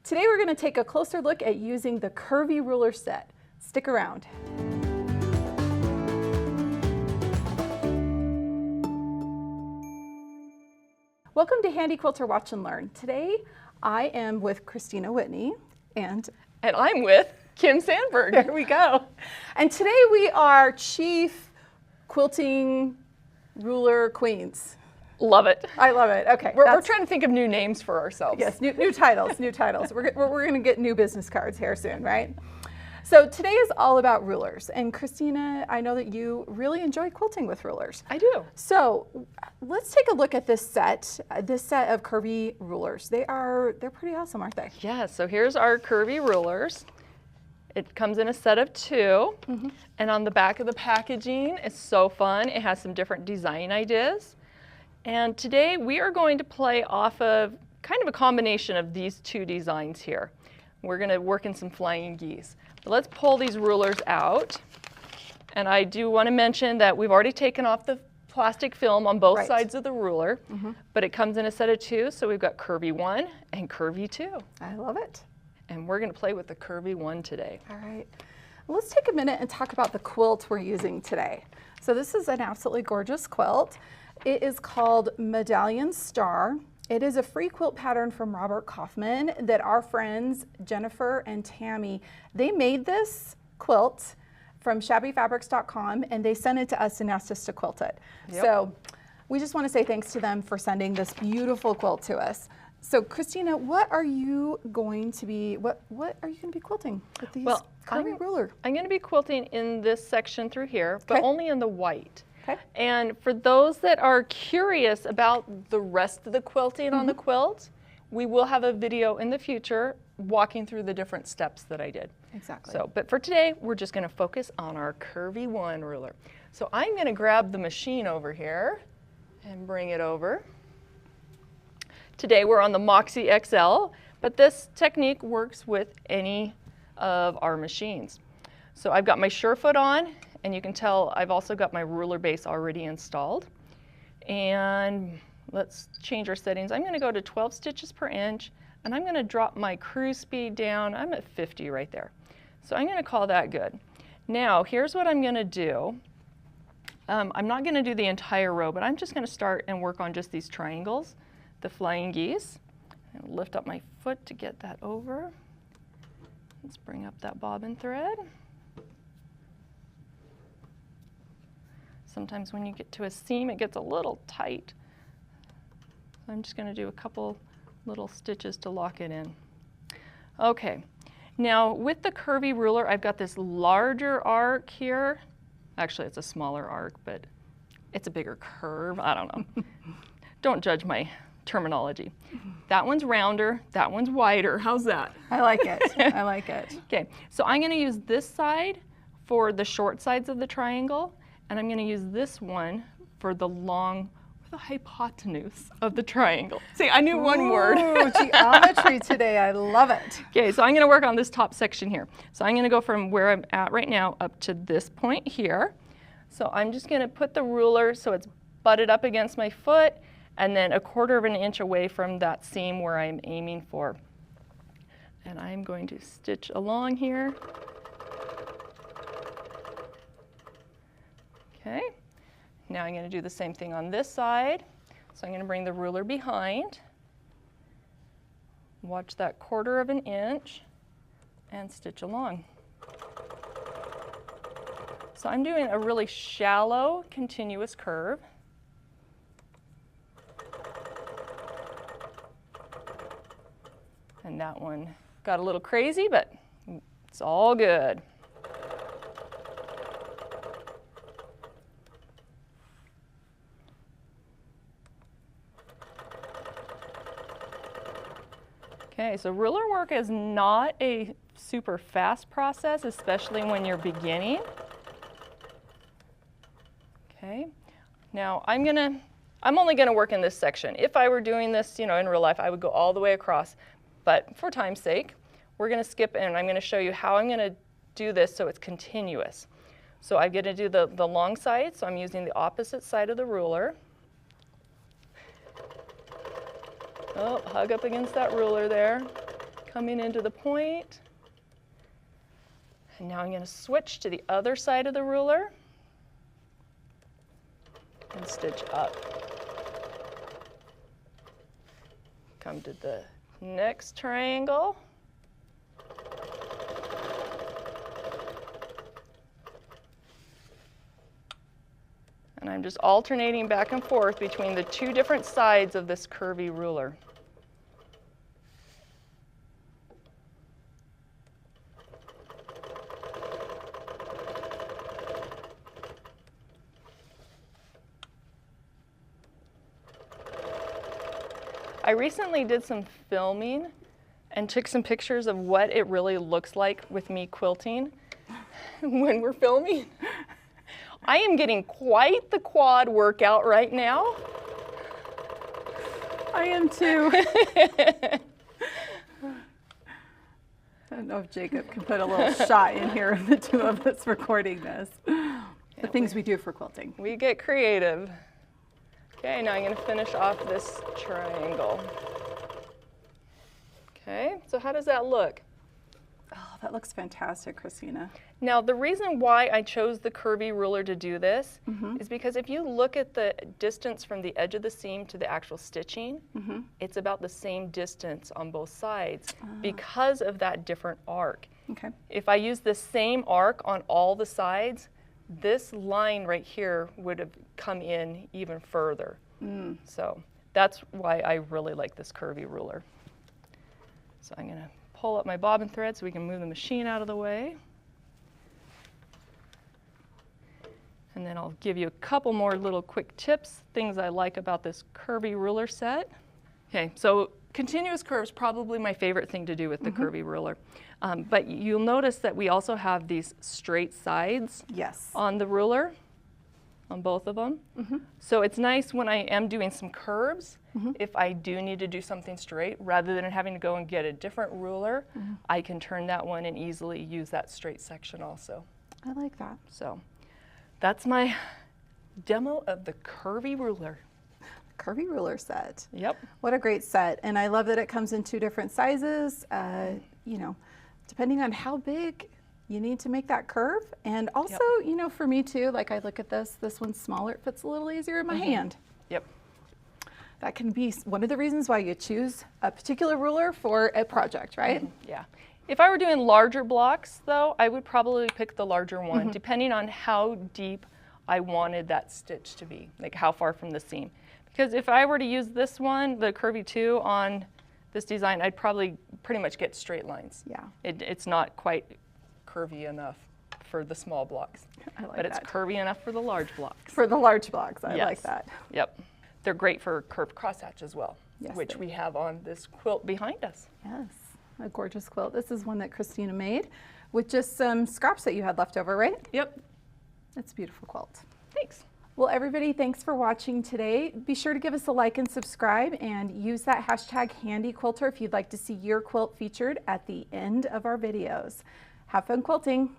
Today we're going to take a closer look at using the Curvy Ruler set. Stick around. Welcome to Handi Quilter Watch and Learn. Today I am with Kristina Whitney and I'm with Kim Sandberg. Here we go. And today we are Chief Quilting Ruler Queens. Love it. I love it. Okay. We're trying to think of new names for ourselves. Yes, new titles, new titles. We're going to get new business cards here soon, right? So today is all about rulers. And Kristina, I know that you really enjoy quilting with rulers. I do. So let's take a look at this set of Curvy rulers. They're pretty awesome, aren't they? Yeah, so here's our Curvy rulers. It comes in a set of 2. And on the back of the packaging, it's so fun. It has some different design ideas. And today we are going to play off of kind of a combination of these 2 designs here. We're going to work in some flying geese. But let's pull these rulers out. And I do want to mention that we've already taken off the plastic film on both sides of the ruler, but it comes in a set of 2, so we've got Curvy 1 and Curvy 2. I love it. And we're going to play with the Curvy 1 today. All right. Let's take a minute and talk about the quilt we're using today. So this is an absolutely gorgeous quilt. It is called Medallion Star. It is a free quilt pattern from Robert Kaufman that our friends Jennifer and Tammy, they made this quilt from shabbyfabrics.com and they sent it to us and asked us to quilt it. Yep. So we just want to say thanks to them for sending this beautiful quilt to us. So Kristina, what are you going to be quilting with these Curvy ruler? I'm going to be quilting in this section through here, but only in the white. Okay. And for those that are curious about the rest of the quilting on the quilt, we will have a video in the future walking through the different steps that I did. Exactly. So, but for today, we're just going to focus on our Curvy 1 ruler. So I'm going to grab the machine over here and bring it over. Today we're on the Moxie XL, but this technique works with any of our machines. So I've got my Surefoot on, and you can tell I've also got my ruler base already installed. And let's change our settings. I'm going to go to 12 stitches per inch, and I'm going to drop my cruise speed down. I'm at 50 right there. So I'm going to call that good. Now, here's what I'm going to do. I'm not going to do the entire row, but I'm just going to start and work on just these triangles, the flying geese. And lift up my foot to get that over. Let's bring up that bobbin thread. Sometimes when you get to a seam, it gets a little tight. So I'm just going to do a couple little stitches to lock it in. Okay, now with the Curvy ruler, I've got this larger arc here. Actually, it's a smaller arc, but it's a bigger curve. I don't know. Don't judge my terminology. That one's rounder, that one's wider. How's that? I like it. I like it. Okay, so I'm going to use this side for the short sides of the triangle, and I'm going to use this one for the long, the hypotenuse of the triangle. See, I knew one word. Geometry today, I love it. Okay, so I'm going to work on this top section here. So I'm going to go from where I'm at right now up to this point here. So I'm just going to put the ruler so it's butted up against my foot, and then 1/4 of an inch away from that seam where I'm aiming for. And I'm going to stitch along here. Okay, now I'm going to do the same thing on this side. So I'm going to bring the ruler behind, watch that 1/4 of an inch, and stitch along. So I'm doing a really shallow, continuous curve. And that one got a little crazy, but it's all good. Okay, so ruler work is not a super fast process, especially when you're beginning. Okay, now I'm only gonna work in this section. If I were doing this, in real life, I would go all the way across. But for time's sake, we're gonna skip and I'm gonna show you how I'm gonna do this so it's continuous. So I'm gonna do the long side, so I'm using the opposite side of the ruler. Oh, hug up against that ruler there. coming into the point. And now I'm going to switch to the other side of the ruler and stitch up. Come to the next triangle. And I'm just alternating back and forth between the two different sides of this curvy ruler. I recently did some filming and took some pictures of what it really looks like with me quilting when we're filming. I am getting quite the quad workout right now. I am too. I don't know if Jacob can put a little shot in here of the two of us recording this. The things we do for quilting. We get creative. Okay, now I'm going to finish off this triangle. Okay, so how does that look? Oh, that looks fantastic, Kristina. Now, the reason why I chose the curvy ruler to do this is because if you look at the distance from the edge of the seam to the actual stitching, it's about the same distance on both sides because of that different arc. Okay. If I use the same arc on all the sides, this line right here would have come in even further. So that's why I really like this curvy ruler. So I'm going to pull up my bobbin thread so we can move the machine out of the way. And then I'll give you a couple more little quick tips, things I like about this curvy ruler set. Okay, so continuous curves, probably my favorite thing to do with the curvy ruler. But you'll notice that we also have these straight sides on the ruler, on both of them. So it's nice when I am doing some curves, if I do need to do something straight, rather than having to go and get a different ruler, I can turn that one and easily use that straight section also. I like that. So that's my demo of the curvy ruler. Curvy ruler set. Yep. What a great set. And I love that it comes in two different sizes, you know, depending on how big you need to make that curve. And also, you know, for me too, like I look at this one's smaller, it fits a little easier in my hand. Yep. That can be one of the reasons why you choose a particular ruler for a project, right? Yeah. If I were doing larger blocks though, I would probably pick the larger one, depending on how deep I wanted that stitch to be, like how far from the seam. Because if I were to use this one, the Curvy 2 on this design, I'd probably pretty much get straight lines. Yeah. It's not quite curvy enough for the small blocks. I like but it's that. curvy enough for the large blocks. For the large blocks, I like that. Yep. They're great for curved crosshatch as well, Yes, which they- we have on this quilt behind us. Yes, a gorgeous quilt. This is one that Kristina made with just some scraps that you had left over, right? Yep. It's a beautiful quilt. Thanks. Well, everybody, thanks for watching today. Be sure to give us a like and subscribe and use that hashtag Handi Quilter if you'd like to see your quilt featured at the end of our videos. Have fun quilting.